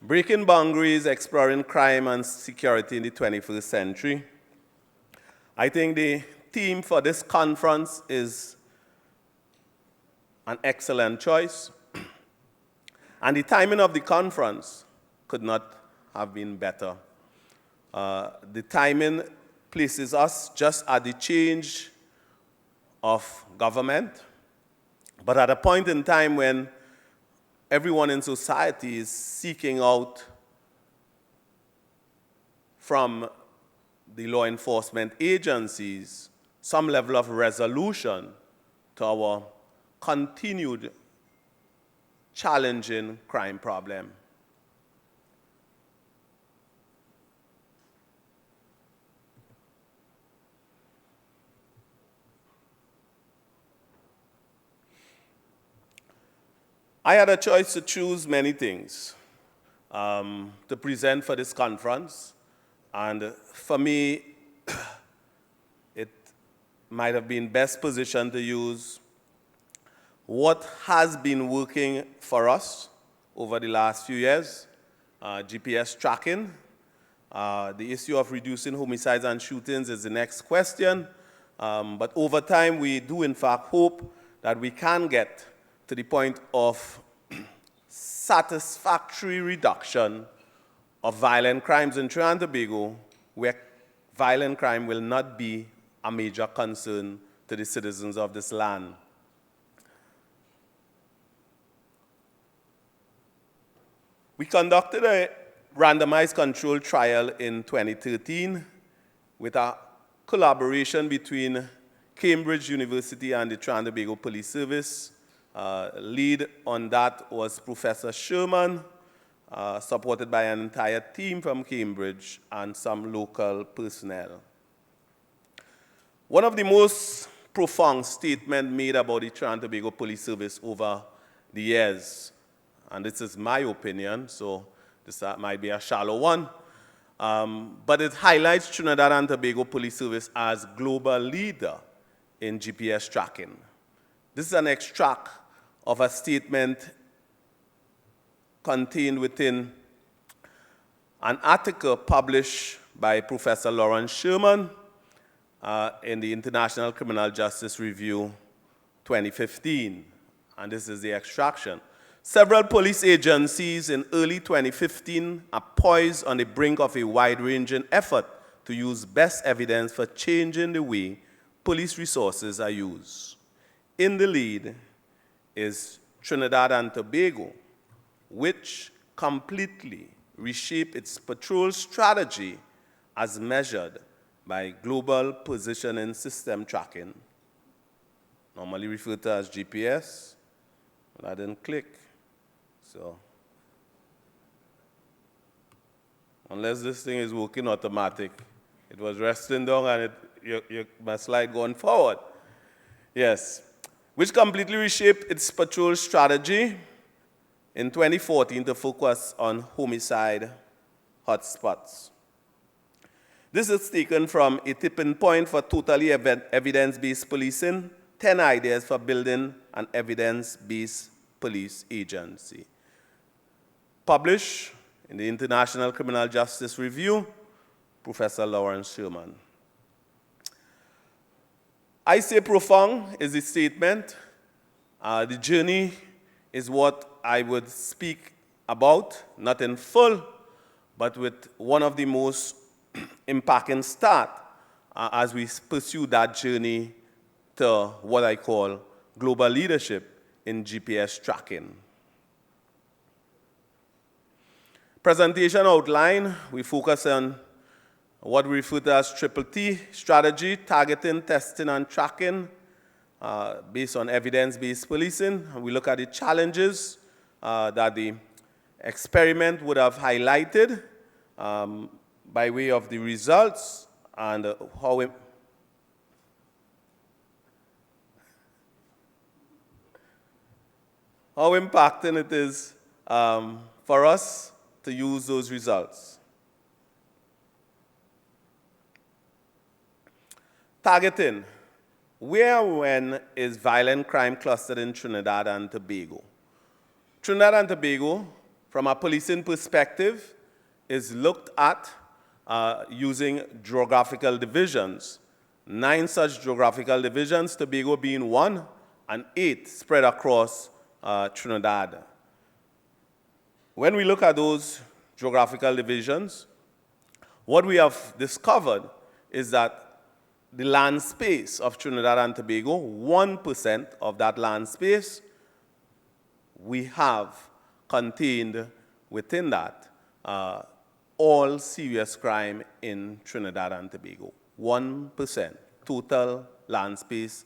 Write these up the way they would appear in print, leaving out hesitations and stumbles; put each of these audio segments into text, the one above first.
Breaking Boundaries, Exploring Crime and Security in the 21st Century. I think the theme for this conference is an excellent choice. And the timing of the conference could not have been better. The timing places us just at the change of government, but at a point in time when everyone in society is seeking out from the law enforcement agencies some level of resolution to our continued challenging crime problem. I had a choice to choose many things to present for this conference, and for me, it might have been best positioned to use what has been working for us over the last few years, GPS tracking. The issue of reducing homicides and shootings is the next question, but over time we do in fact hope that we can get to the point of satisfactory reduction of violent crimes in Trinidad and Tobago, where violent crime will not be a major concern to the citizens of this land. We conducted a randomized controlled trial in 2013 with a collaboration between Cambridge University and the Trinidad and Tobago Police Service. Lead on that was Professor Sherman, supported by an entire team from Cambridge and some local personnel. One of the most profound statements made about the Trinidad and Tobago Police Service over the years, and this is my opinion, so this might be a shallow one, but it highlights Trinidad and Tobago Police Service as global leader in GPS tracking. This is an extract of a statement contained within an article published by Professor Lawrence Sherman in the International Criminal Justice Review 2015. And this is the extraction. Several police agencies in early 2015 are poised on the brink of a wide-ranging effort to use best evidence for changing the way police resources are used. In the lead is Trinidad and Tobago, which completely reshaped its patrol strategy as measured by global positioning system tracking, normally referred to as GPS, but I didn't click. So, unless this thing is working automatic, it was resting down and my slide going forward. Yes. Which completely reshaped its patrol strategy in 2014 to focus on homicide hotspots. This is taken from A Tipping Point for Totally Evidence-Based Policing, 10 Ideas for Building an Evidence-Based Police Agency. Published in the International Criminal Justice Review, Professor Lawrence Sherman. I say profound is the statement. The journey is what I would speak about, not in full, but with one of the most impacting start as we pursue that journey to what I call global leadership in GPS tracking. Presentation outline, we focus on what we refer to as Triple T strategy, targeting, testing, and tracking based on evidence-based policing. And we look at the challenges that the experiment would have highlighted by way of the results and how impacting it is for us to use those results. Targeting. Where and when is violent crime clustered in Trinidad and Tobago? Trinidad and Tobago from a policing perspective, is looked at using geographical divisions. 9 such geographical divisions, Tobago being one, and 8 spread across Trinidad. When we look at those geographical divisions, what we have discovered is that the land space of Trinidad and Tobago, 1% of that land space, we have contained within that all serious crime in Trinidad and Tobago. 1%. Total land space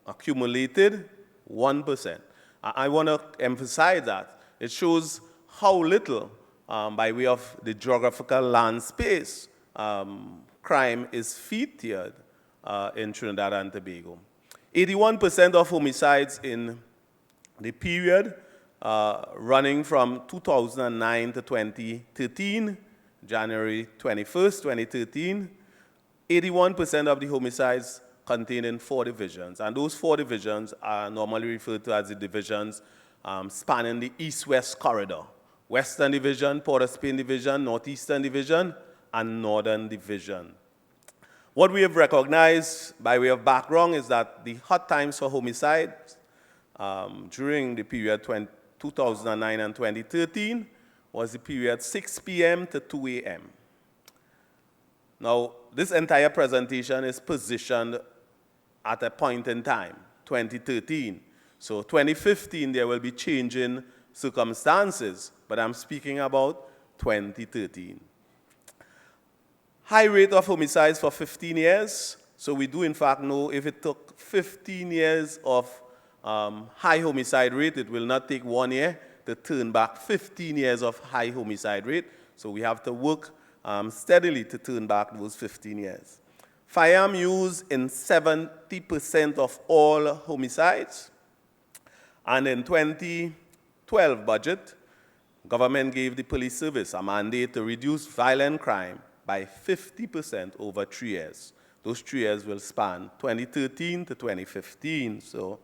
accumulated, 1%. I want to emphasize that. It shows how little, by way of the geographical land space, crime is featured in Trinidad and Tobago. 81% of homicides in the period running from 2009 to 2013, January 21st, 2013, 81% of the homicides contained in 4 divisions. And those 4 divisions are normally referred to as the divisions spanning the east-west corridor. Western Division, Port of Spain Division, Northeastern Division, and Northern Division. What we have recognized by way of background is that the hot times for homicides during the period 2009 and 2013 was the period 6 p.m. to 2 a.m. Now, this entire presentation is positioned at a point in time, 2013. So 2015, there will be changing circumstances, but I'm speaking about 2013. High rate of homicides for 15 years. So we do in fact know if it took 15 years of high homicide rate, it will not take 1 year to turn back 15 years of high homicide rate. So we have to work steadily to turn back those 15 years. Firearm use in 70% of all homicides. And in 2012 budget, government gave the police service a mandate to reduce violent crime by 50% over 3 years. Those 3 years will span 2013 to 2015. So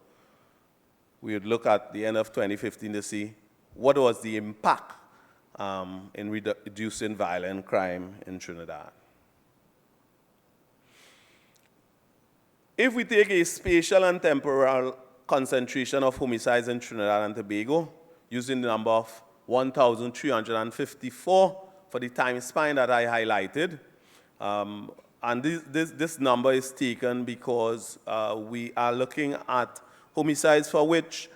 we would look at the end of 2015 to see what was the impact in reducing violent crime in Trinidad. If we take a spatial and temporal concentration of homicides in Trinidad and Tobago, using the number of 1,354 for the time span that I highlighted, and this number is taken because we are looking at homicides for which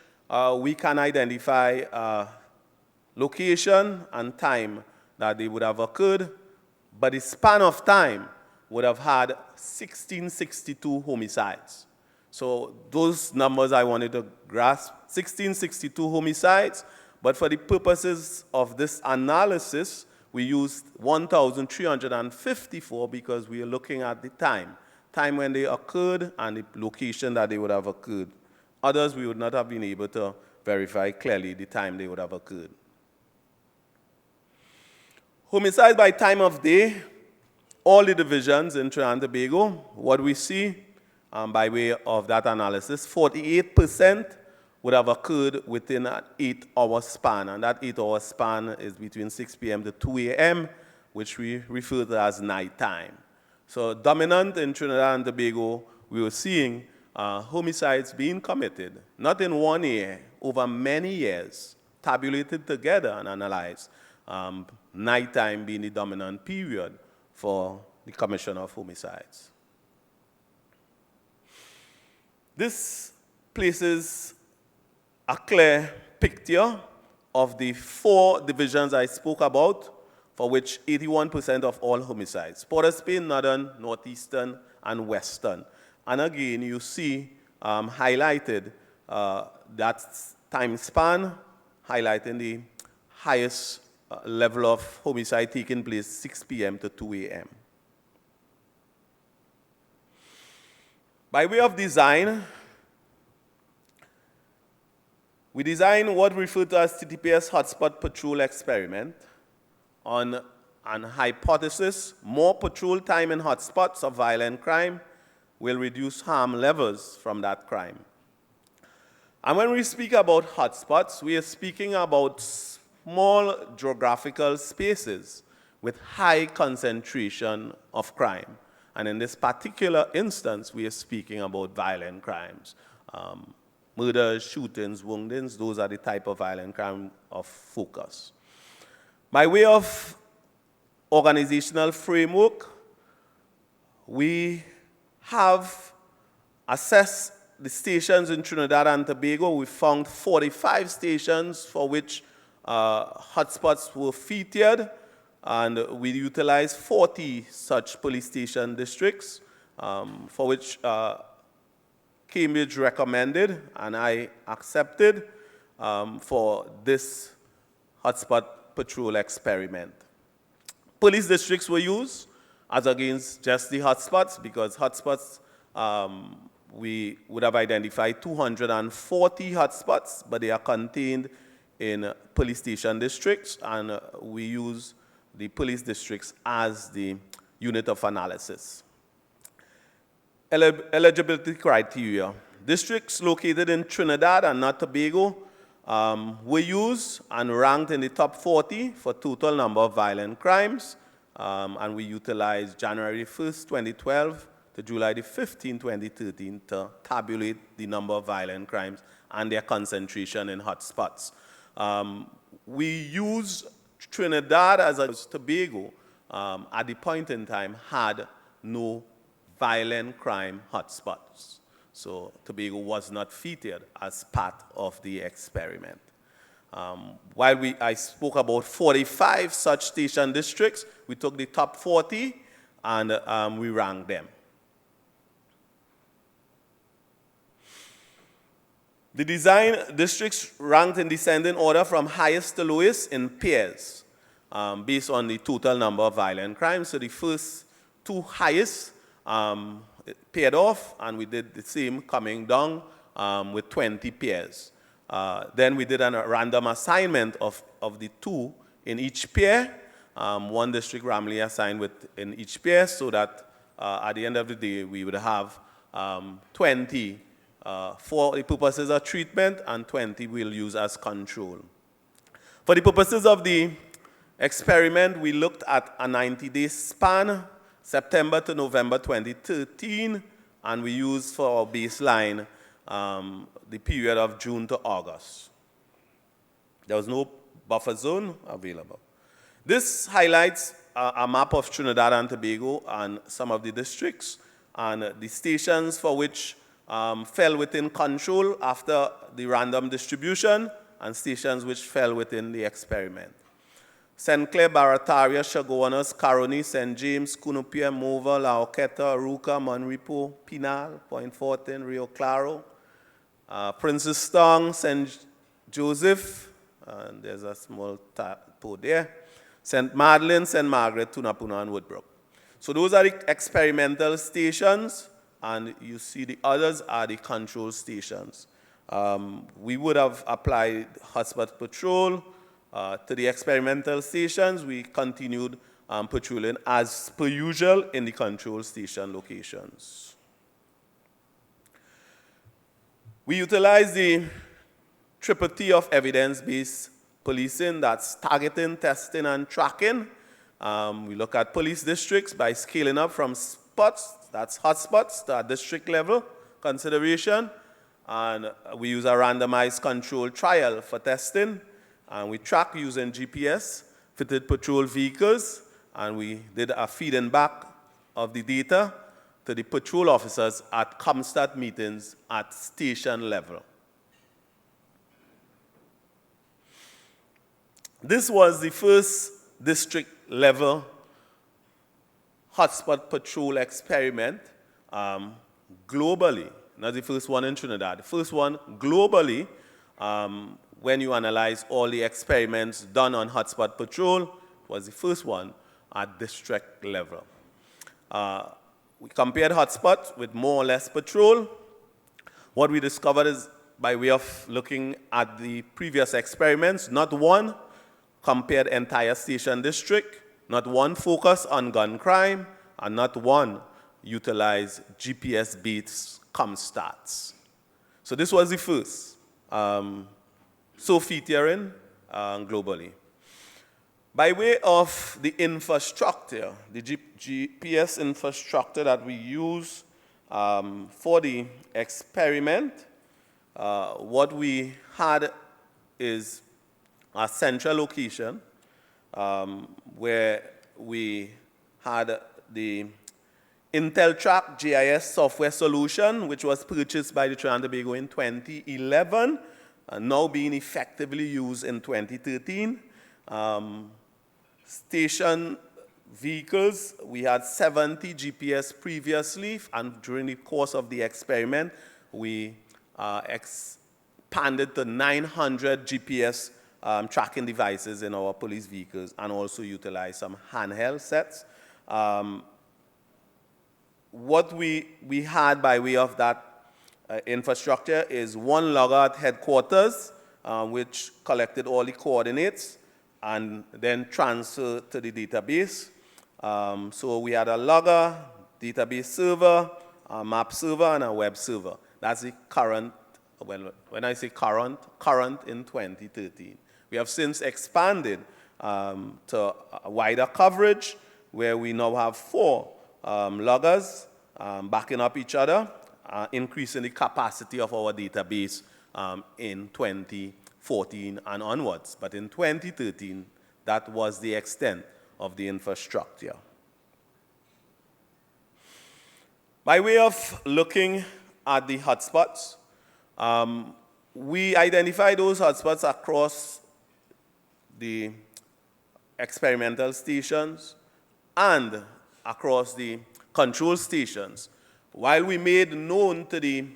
we can identify location and time that they would have occurred, but the span of time would have had 1662 homicides. So those numbers I wanted to grasp, 1662 homicides, but for the purposes of this analysis, we used 1,354 because we are looking at the time when they occurred and the location that they would have occurred. Others, we would not have been able to verify clearly the time they would have occurred. Homicide by time of day, all the divisions in Trinidad and Tobago, what we see by way of that analysis, 48% would have occurred within an 8-hour span, and that 8-hour span is between 6 p.m. to 2 a.m., which we refer to as nighttime. So dominant in Trinidad and Tobago, we were seeing homicides being committed, not in 1 year, over many years, tabulated together and analyzed, nighttime being the dominant period for the commission of homicides. This places a clear picture of the 4 divisions I spoke about, for which 81% of all homicides. Port of Spain, Northern, Northeastern, and Western. And again, you see highlighted that time span, highlighting the highest level of homicide taking place 6 p.m. to 2 a.m. By way of design, we designed what we refer to as ICPS hotspot patrol experiment on an hypothesis: more patrol time in hotspots of violent crime will reduce harm levels from that crime. And when we speak about hotspots, we are speaking about small geographical spaces with high concentration of crime. And in this particular instance, we are speaking about violent crimes. Murders, shootings, woundings, those are the type of violent crime of focus. By way of organizational framework, we have assessed the stations in Trinidad and Tobago. We found 45 stations for which hotspots were featured, and we utilized 40 such police station districts, for which Cambridge recommended, and I accepted for this hotspot patrol experiment. Police districts were used as against just the hotspots, because hotspots, we would have identified 240 hotspots, but they are contained in police station districts, and we use the police districts as the unit of analysis. Eligibility criteria. Districts located in Trinidad and not Tobago were used and ranked in the top 40 for total number of violent crimes, and we utilized January 1st, 2012 to July the 15th, 2013 to tabulate the number of violent crimes and their concentration in hotspots. We use Trinidad as Tobago at the point in time had no violent crime hotspots. So Tobago was not featured as part of the experiment. While I spoke about 45 such station districts, we took the top 40 and we ranked them. The design districts ranked in descending order from highest to lowest in pairs, based on the total number of violent crimes. So the first two highest paired off, and we did the same coming down with 20 pairs. Then we did a random assignment of the two in each pair. One district randomly assigned in each pair, so that at the end of the day we would have 20 for the purposes of treatment, and 20 we'll use as control. For the purposes of the experiment, we looked at a 90-day span, September to November 2013, and we used for our baseline the period of June to August. There was no buffer zone available. This highlights a map of Trinidad and Tobago and some of the districts and the stations for which fell within control after the random distribution, and stations which fell within the experiment. St. Clair, Barataria, Chaguanas, Caroni, St. James, Cunupia, Mova, La Oqueta, Aruca, Monrepo, Pinal, Point Fortin, Rio Claro, Princess Tong, St. Joseph, and there's a small typo there, St. Madeleine, St. Margaret, Tunapuna, and Woodbrook. So those are the experimental stations, and you see the others are the control stations. We would have applied hotspot patrol to the experimental stations. We continued patrolling as per usual in the control station locations. We utilize the triple T of evidence-based policing, that's targeting, testing, and tracking. We look at police districts by scaling up from spots, that's hotspots, to a district level consideration. And we use a randomized control trial for testing. And we track using GPS, fitted patrol vehicles, and we did a feeding back of the data to the patrol officers at Comstat meetings at station level. This was the first district level hotspot patrol experiment globally. Not the first one in Trinidad. The first one globally, when you analyze all the experiments done on hotspot patrol, was the first one at district level. We compared hotspots with more or less patrol. What we discovered is, by way of looking at the previous experiments, not one compared entire station district, not one focused on gun crime, and not one utilized GPS-based Comstats. So this was the first. So featuring globally. By way of the infrastructure, the GPS infrastructure that we use for the experiment, what we had is a central location where we had the IntelTrack GIS software solution, which was purchased by the Trinidad and Tobago in 2011, and now being effectively used in 2013. Station vehicles, we had 70 GPS previously, and during the course of the experiment, we expanded to 900 GPS tracking devices in our police vehicles, and also utilized some handheld sets. What we had by way of that infrastructure is one logger at headquarters, which collected all the coordinates and then transferred to the database. So we had a logger, database server, a map server, and a web server. That's the current, when I say current in 2013. We have since expanded to a wider coverage, where we now have 4 loggers backing up each other, increasing the capacity of our database in 2014 and onwards. But in 2013, that was the extent of the infrastructure. By way of looking at the hotspots, we identify those hotspots across the experimental stations and across the control stations. While we made known to the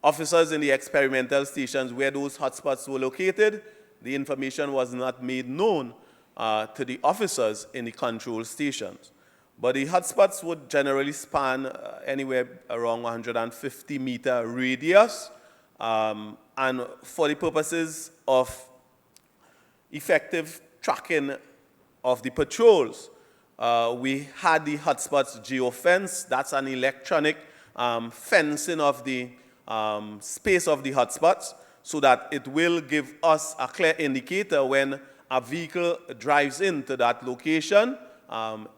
officers in the experimental stations where those hotspots were located, the information was not made known to the officers in the control stations. But the hotspots would generally span anywhere around 150-meter radius, and for the purposes of effective tracking of the patrols, we had the hotspots geofence. That's an electronic fencing of the space of the hotspots, so that it will give us a clear indicator when a vehicle drives into that location.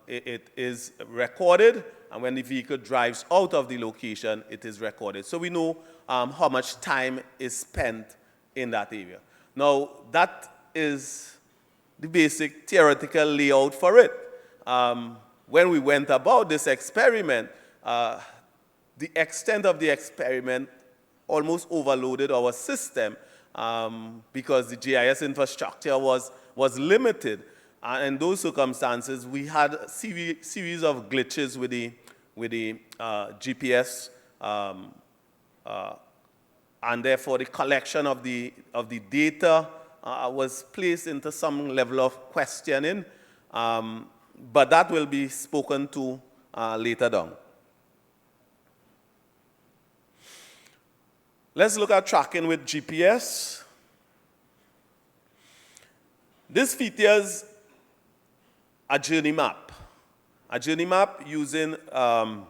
It is recorded, and when the vehicle drives out of the location, it is recorded. So we know how much time is spent in that area. Now, that is the basic theoretical layout for it. When we went about this experiment, the extent of the experiment almost overloaded our system because the GIS infrastructure was limited. And in those circumstances, we had a series of glitches with the GPS, and therefore the collection of the data was placed into some level of questioning. But that will be spoken to later down. Let's look at tracking with GPS. This features a journey map. A journey map using a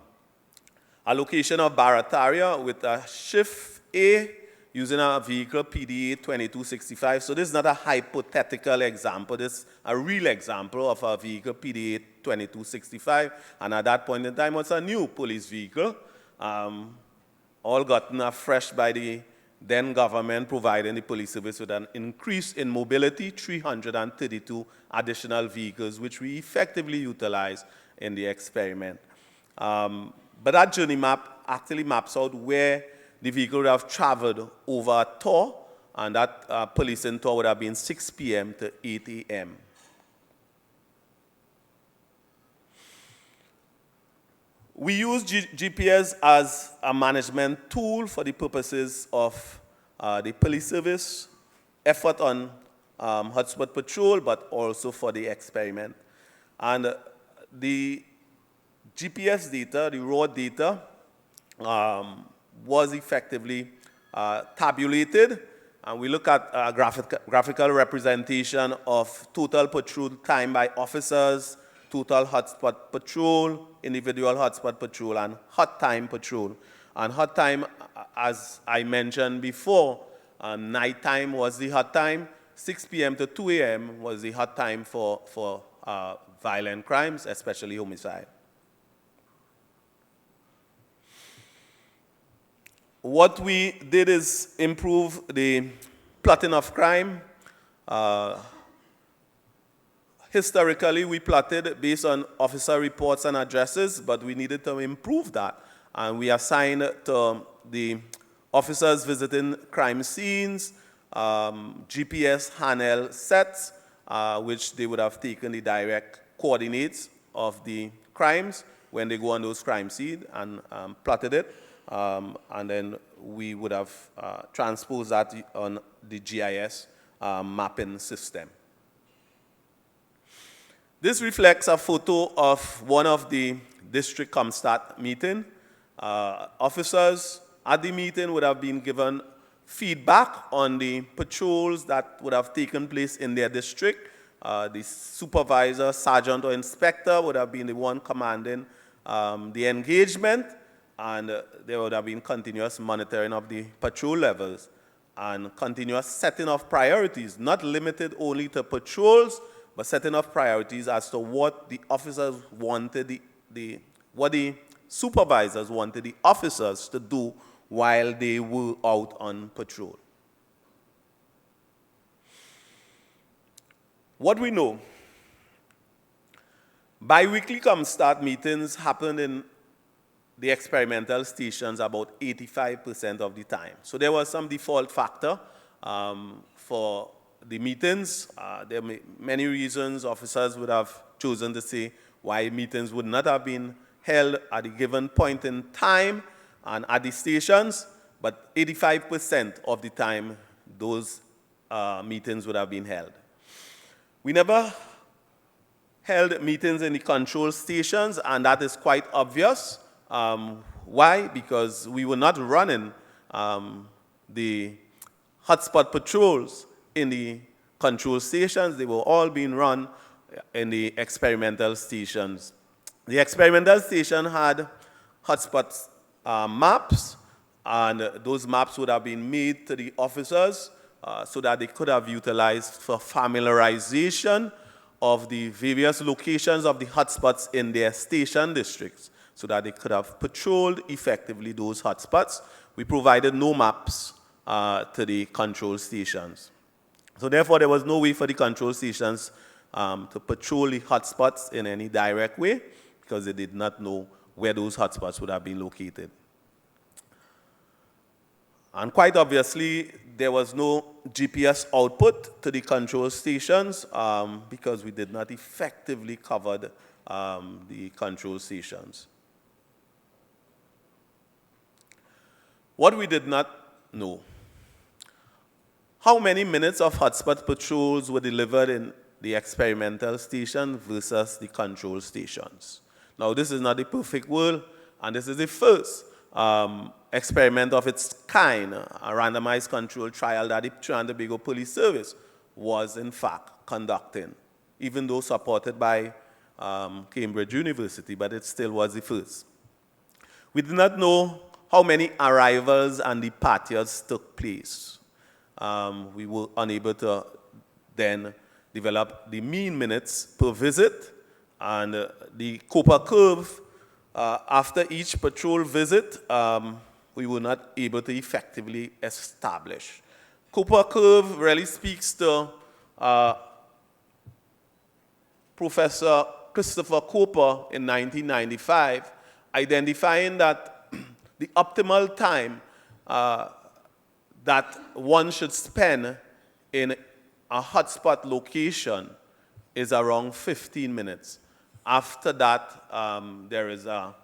location of Barataria with a shift A using a vehicle PDA 2265. So this is not a hypothetical example. This is a real example of a vehicle PDA 2265. And at that point in time, it was a new police vehicle, all gotten afresh by the then government, providing the police service with an increase in mobility, 332 additional vehicles, which we effectively utilized in the experiment. But that journey map actually maps out where the vehicle would have traveled over a tour, and that policing tour would have been 6 p.m. to 8 a.m. We use GPS as a management tool for the purposes of the police service, effort on hotspot patrol, but also for the experiment. And the GPS data, the raw data, was effectively tabulated, and we look at a graphical representation of total patrol time by officers, total hotspot patrol, individual hotspot patrol, and hot time patrol. And hot time, as I mentioned before, nighttime was the hot time, 6 p.m. to 2 a.m. was the hot time for violent crimes, especially homicide. What we did is improve the plotting of crime. Historically, we plotted based on officer reports and addresses, but we needed to improve that. And we assigned to the officers visiting crime scenes, GPS handheld sets, which they would have taken the direct coordinates of the crimes when they go on those crime scenes and plotted it. And then we would have transposed that on the GIS mapping system. This reflects a photo of one of the district ComStat meeting. Officers at the meeting would have been given feedback on the patrols that would have taken place in their district. The supervisor, sergeant, or inspector would have been the one commanding the engagement, and there would have been continuous monitoring of the patrol levels and continuous setting of priorities, not limited only to patrols, but setting of priorities as to what the officers wanted, what the supervisors wanted the officers to do while they were out on patrol. What we know, bi-weekly ComStat meetings happened in the experimental stations about 85% of the time. So there was some default factor for the meetings. There are many reasons officers would have chosen to say why meetings would not have been held at a given point in time and at the stations, but 85% of the time those meetings would have been held. We never held meetings in the control stations, and that is quite obvious. Why? Because we were not running the hotspot patrols in the control stations. They were all being run in the experimental stations. The experimental station had hotspot maps, and those maps would have been made to the officers so that they could have utilized for familiarization of the various locations of the hotspots in their station districts, so that they could have patrolled effectively those hotspots. We provided no maps to the control stations. So therefore, there was no way for the control stations to patrol the hotspots in any direct way, because they did not know where those hotspots would have been located. And quite obviously, there was no GPS output to the control stations because we did not effectively cover the control stations. What we did not know: how many minutes of hotspot patrols were delivered in the experimental station versus the control stations. Now, this is not the perfect world, and this is the first experiment of its kind, a randomized control trial that the Trinidad and Tobago Police Service was, in fact, conducting, even though supported by Cambridge University, but it still was the first. We did not know how many arrivals and departures took place. We were unable to then develop the mean minutes per visit, and the Cooper curve after each patrol visit, we were not able to effectively establish. Cooper curve really speaks to Professor Christopher Cooper in 1995, identifying that the optimal time that one should spend in a hotspot location is around 15 minutes. After that, there is a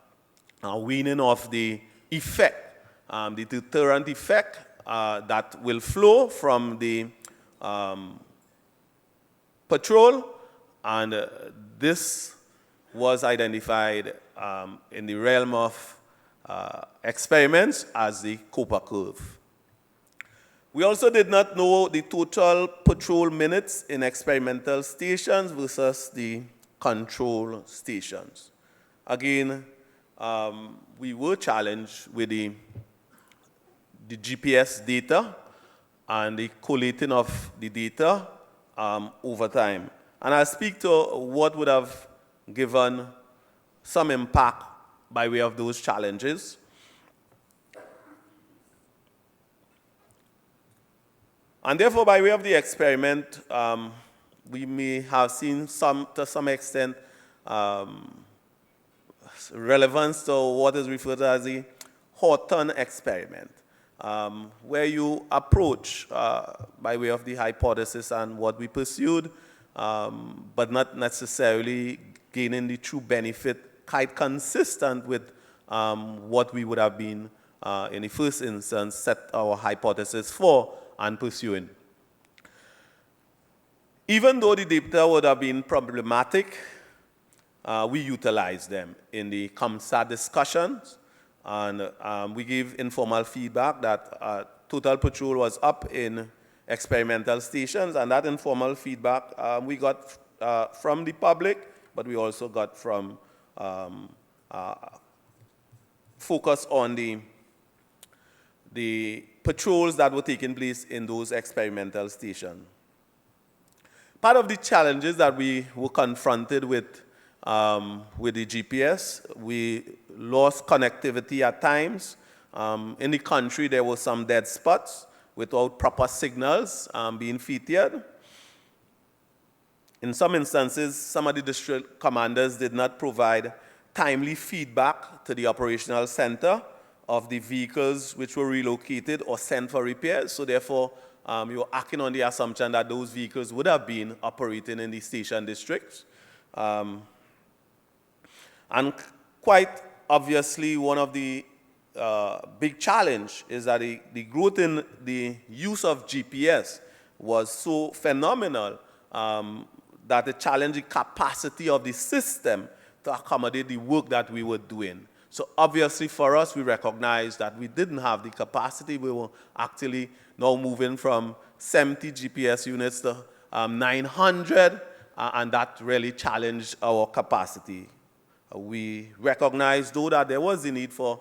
waning of the effect, the deterrent effect that will flow from the patrol, and this was identified in the realm of experiments as the Cooper curve. We also did not know the total patrol minutes in experimental stations versus the control stations. Again, we were challenged with the GPS data, and the collating of the data over time. And I'll speak to what would have given some impact by way of those challenges. And therefore, by way of the experiment, we may have seen to some extent, relevance to what is referred to as the Horton experiment, where you approach by way of the hypothesis and what we pursued, but not necessarily gaining the true benefit quite consistent with what we would have been in the first instance set our hypothesis for and pursuing. Even though the data would have been problematic, we utilized them in the ComStat discussions, and we gave informal feedback that total patrol was up in experimental stations, and that informal feedback we got from the public, but we also got from focus on the patrols that were taking place in those experimental stations. Part of the challenges that we were confronted with the GPS, we lost connectivity at times. In the country, there were some dead spots without proper signals being featured. In some instances, some of the district commanders did not provide timely feedback to the operational center of the vehicles which were relocated or sent for repairs. So therefore, you were acting on the assumption that those vehicles would have been operating in the station districts. And quite obviously, one of the big challenge is that the growth in the use of GPS was so phenomenal that it challenged the capacity of the system to accommodate the work that we were doing. So obviously for us, we recognized that we didn't have the capacity. We were actually now moving from 70 GPS units to 900, and that really challenged our capacity. We recognized, though, that there was a need for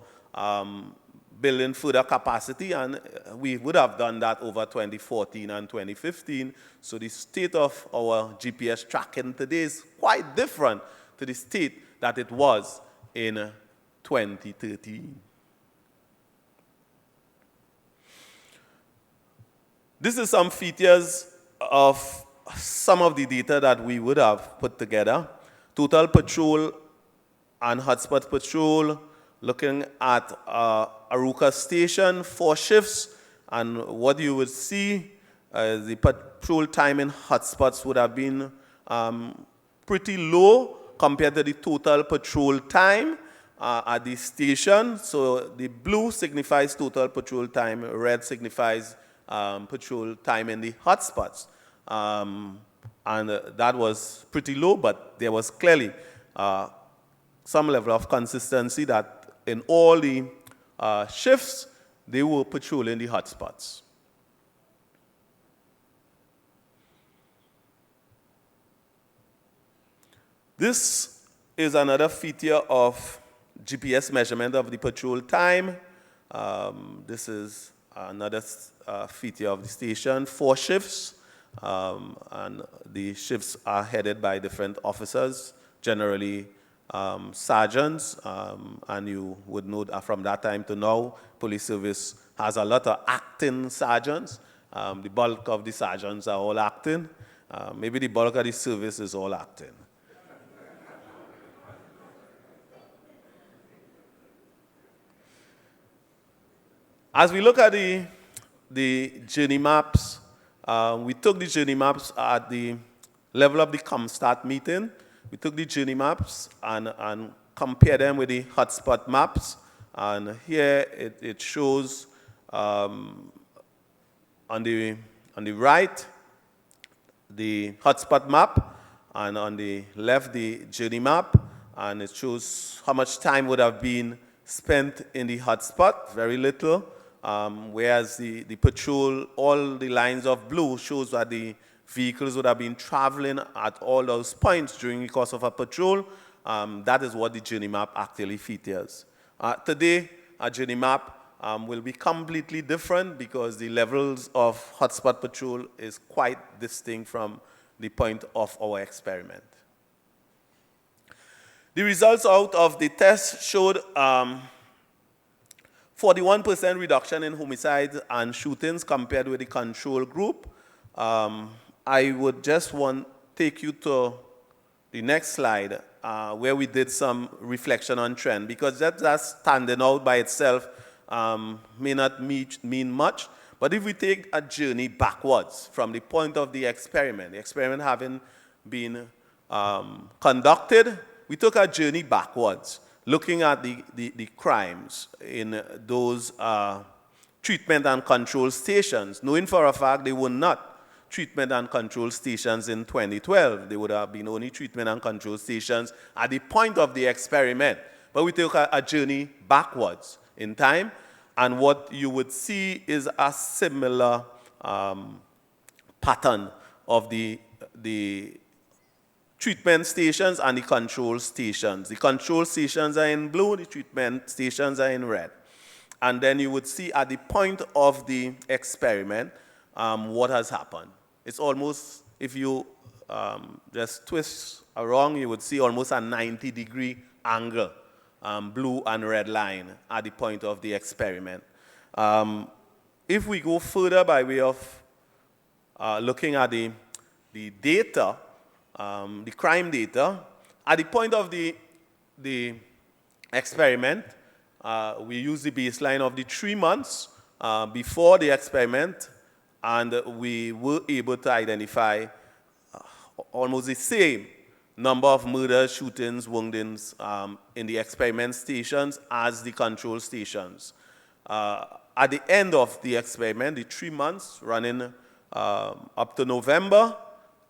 building further capacity, and we would have done that over 2014 and 2015. So the state of our GPS tracking today is quite different to the state that it was in 2013. This is some features of some of the data that we would have put together. Total patrol and hotspot patrol, looking at Aruka station, 4 shifts, and what you would see, the patrol time in hotspots would have been pretty low compared to the total patrol time at the station. So the blue signifies total patrol time, red signifies patrol time in the hotspots. And that was pretty low, but there was clearly some level of consistency that in all the shifts, they were patrolling the hotspots. This is another feature of GPS measurement of the patrol time. This is another feature of the station, 4 shifts, and the shifts are headed by different officers, generally sergeants, and you would know that from that time to now, police service has a lot of acting sergeants. The bulk of the sergeants are all acting. Maybe the bulk of the service is all acting. As we look at the journey maps, we took the journey maps at the level of the ComStat meeting. We took the journey maps and compared them with the hotspot maps. And here it shows on the right the hotspot map, and on the left the journey map. And it shows how much time would have been spent in the hotspot, very little. Whereas the patrol, all the lines of blue shows that the vehicles would have been traveling at all those points during the course of a patrol. That is what the journey map actually features. Today, a journey map will be completely different because the levels of hotspot patrol is quite distinct from the point of our experiment. The results out of the test showed 41% reduction in homicides and shootings compared with the control group. I would just want to take you to the next slide where we did some reflection on trend, because that standing out by itself may not mean much. But if we take a journey backwards from the point of the experiment having been conducted, we took a journey backwards, looking at the crimes in those treatment and control stations, knowing for a fact they were not treatment and control stations in 2012. They would have been only treatment and control stations at the point of the experiment. But we took a journey backwards in time, and what you would see is a similar pattern of the treatment stations and the control stations. The control stations are in blue, the treatment stations are in red. And then you would see at the point of the experiment what has happened. It's almost, if you just twist around, you would see almost a 90-degree angle, blue and red line at the point of the experiment. If we go further by way of looking at the data, the crime data, at the point of the experiment, we use the baseline of the 3 months before the experiment, and we were able to identify almost the same number of murders, shootings, woundings in the experiment stations as the control stations. At the end of the experiment, the 3 months running up to November,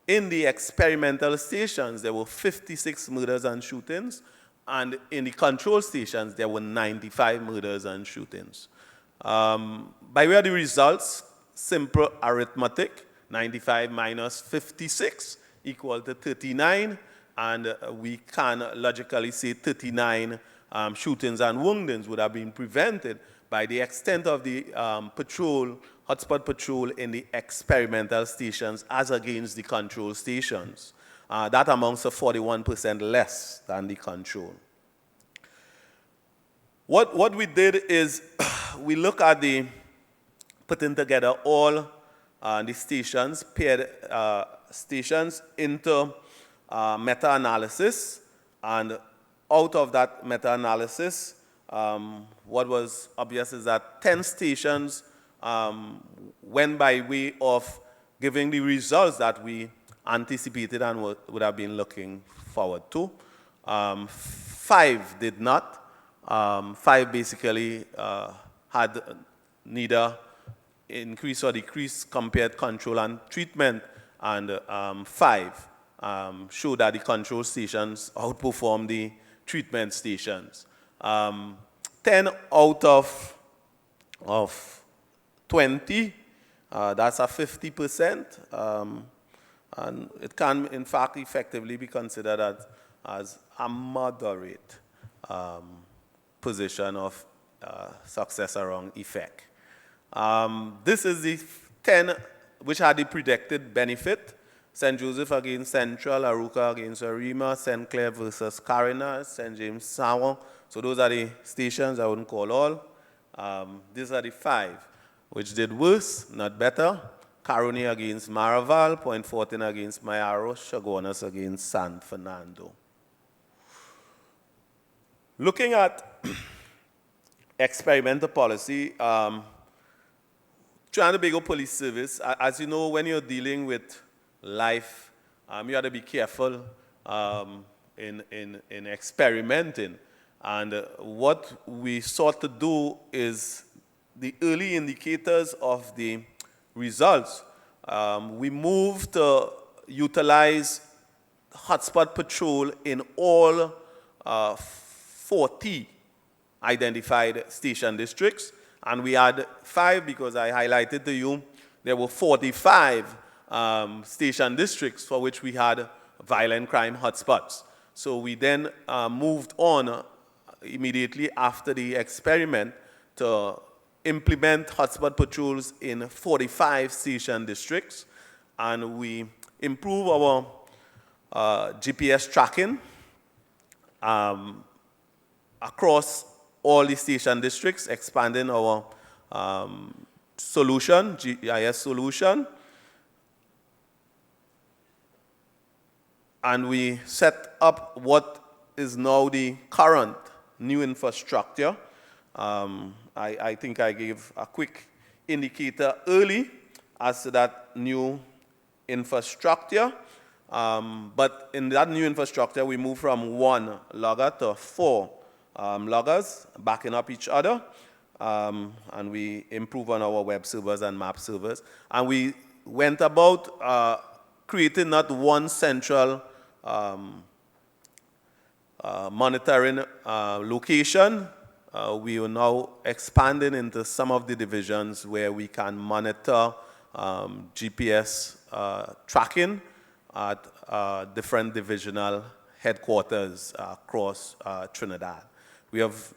in the experimental stations, there were 56 murders and shootings, and in the control stations, there were 95 murders and shootings. By way of the results, simple arithmetic, 95 minus 56 equal to 39, and we can logically say 39 shootings and woundings would have been prevented by the extent of the hotspot patrol in the experimental stations as against the control stations. That amounts to 41% less than the control. What we did is we look at putting together all the stations, paired stations into meta-analysis, and out of that meta-analysis, what was obvious is that 10 stations went by way of giving the results that we anticipated and would have been looking forward to. 5 did not. 5 basically had neither increase or decrease compared control and treatment, and 5 showed that the control stations outperformed the treatment stations. 10 out of 20, that's a 50%, and it can, in fact, effectively be considered as a moderate position of success around effect. This is the 10 which had the predicted benefit: St. Joseph against Central, Arouca against Arima, St. Clair versus Carina, St. James Sawan. So those are the stations. I wouldn't call all. These are the 5 which did worse, not better. Caroni against Maraval, Point Fortin against Mayaro, Chaguanas against San Fernando. Looking at experimental policy, Trinidad and Tobago Police Service, as you know, when you're dealing with life, you have to be careful in experimenting. And what we sought to do is the early indicators of the results. We moved to utilize hotspot patrol in all 40 identified station districts, and we had 5 because I highlighted to you there were 45 station districts for which we had violent crime hotspots. So we then moved on immediately after the experiment to implement hotspot patrols in 45 station districts, and we improve our GPS tracking across all the station districts, expanding our solution, GIS solution. And we set up what is now the current new infrastructure. I think I gave a quick indicator early as to that new infrastructure. But in that new infrastructure, we moved from 1 logger to 4 loggers, backing up each other. And we improved on our web servers and map servers. And we went about creating not one central monitoring location. We are now expanding into some of the divisions where we can monitor GPS tracking at different divisional headquarters across Trinidad. We have,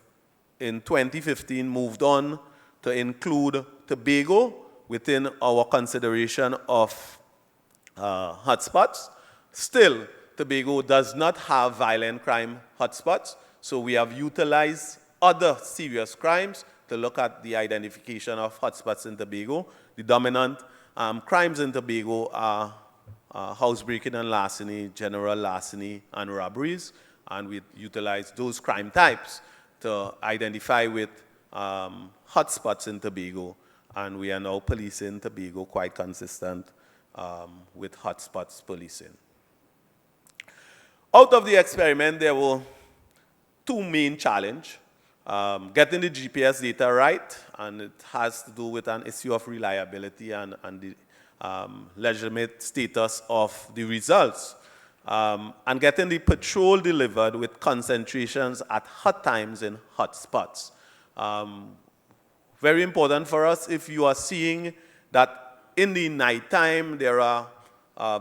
in 2015, moved on to include Tobago within our consideration of hotspots. Still, Tobago does not have violent crime hotspots, so we have utilized other serious crimes to look at the identification of hotspots in Tobago. The dominant crimes in Tobago are housebreaking and larceny, general larceny, and robberies, and we utilize those crime types to identify with hotspots in Tobago, and we are now policing Tobago quite consistent with hotspots policing. Out of the experiment, there were 2 main challenges. Getting the GPS data right, and it has to do with an issue of reliability and the legitimate status of the results. And getting the patrol delivered with concentrations at hot times in hot spots. Very important for us if you are seeing that in the nighttime there are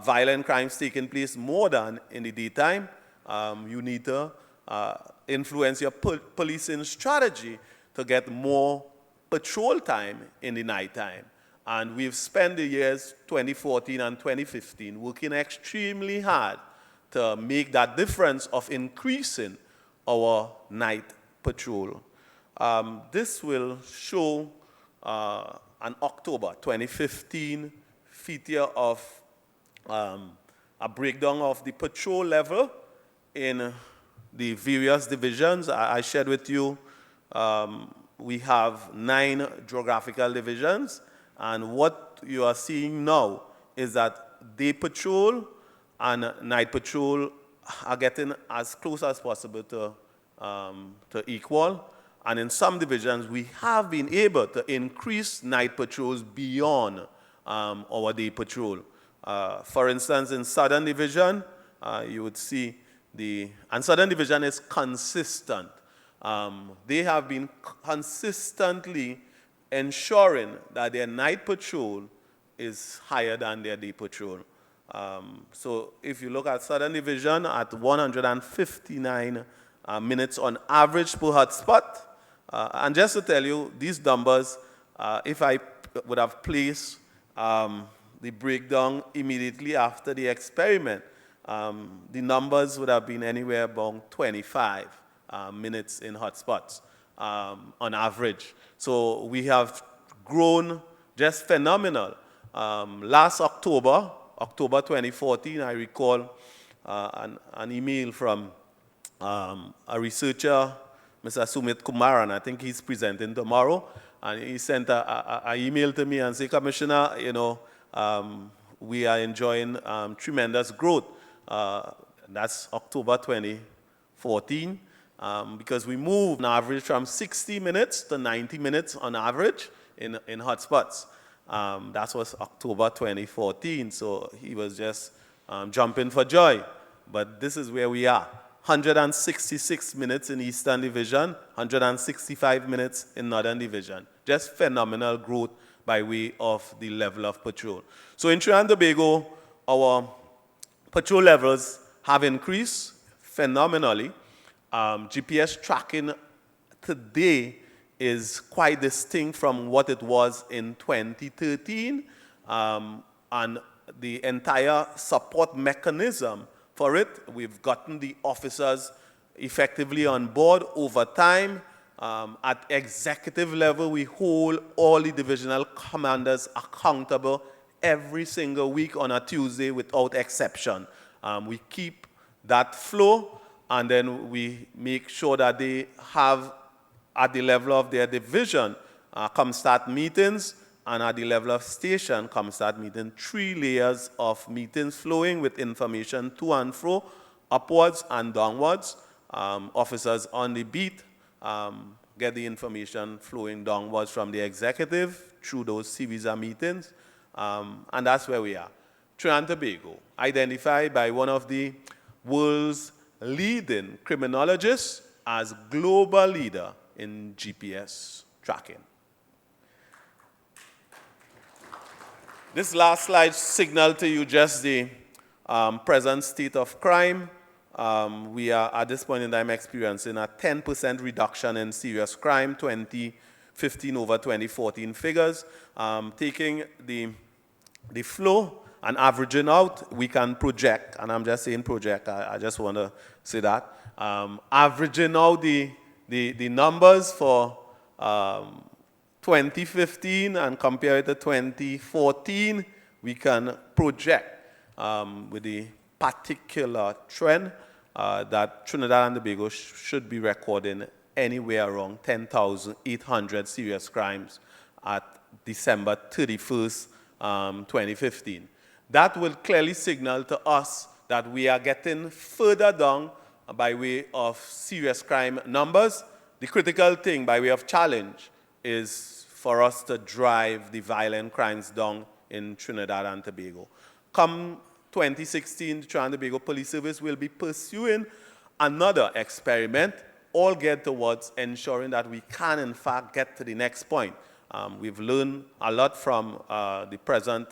violent crimes taking place more than in the daytime. You need to influence your policing strategy to get more patrol time in the nighttime. And we've spent the years 2014 and 2015 working extremely hard to make that difference of increasing our night patrol. This will show an October 2015 feature of a breakdown of the patrol level in the various divisions. I shared with you, we have 9 geographical divisions, and what you are seeing now is that day patrol and night patrol are getting as close as possible to equal. And in some divisions, we have been able to increase night patrols beyond our day patrol. For instance, in Southern Division, you would see and Southern Division is consistent. They have been consistently ensuring that their night patrol is higher than their day patrol. So if you look at Southern Division at 159 minutes on average per hotspot, and just to tell you, these numbers, if I would have placed the breakdown immediately after the experiment, the numbers would have been anywhere about 25 minutes in hotspots on average. So we have grown just phenomenal. Last October 2014, I recall an email from a researcher, Mr. Sumit Kumaran. I think he's presenting tomorrow, and he sent an email to me and said, Commissioner, we are enjoying tremendous growth. That's October 2014, because we moved on average from 60 minutes to 90 minutes on average in hotspots. That was October 2014, so he was just jumping for joy. But this is where we are. 166 minutes in Eastern Division, 165 minutes in Northern Division. Just phenomenal growth by way of the level of patrol. So in Trinidad and Tobago, our patrol levels have increased phenomenally. GPS tracking today is quite distinct from what it was in 2013, and the entire support mechanism for it, we've gotten the officers effectively on board over time. At executive level, we hold all the divisional commanders accountable every single week on a Tuesday without exception. We keep that flow, and then we make sure that they have, at the level of their division, come start meetings, and at the level of station, come start meeting, 3 layers of meetings flowing with information to and fro, upwards and downwards. Officers on the beat get the information flowing downwards from the executive through those series of meetings, and that's where we are. Trinidad and Tobago, identified by one of the world's leading criminologists as global leader in GPS tracking. This last slide signals to you just the present state of crime. We are, at this point in time, experiencing a 10% reduction in serious crime, 2015 over 2014 figures. Taking the flow and averaging out, we can project, and I'm just saying project, I just want to say that. Averaging out the numbers for 2015 and compare it to 2014, we can project with the particular trend that Trinidad and Tobago should be recording anywhere around 10,800 serious crimes at December 31st, 2015. That will clearly signal to us that we are getting further down by way of serious crime numbers. The critical thing by way of challenge is for us to drive the violent crimes down in Trinidad and Tobago. Come 2016, the Trinidad and Tobago Police Service will be pursuing another experiment, all geared towards ensuring that we can, in fact, get to the next point. We've learned a lot from the present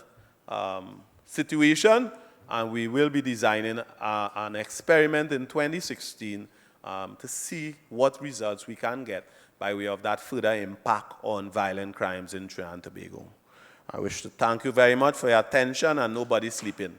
situation, and we will be designing an experiment in 2016 to see what results we can get by way of that further impact on violent crimes in Trinidad and Tobago. I wish to thank you very much for your attention, and nobody sleeping.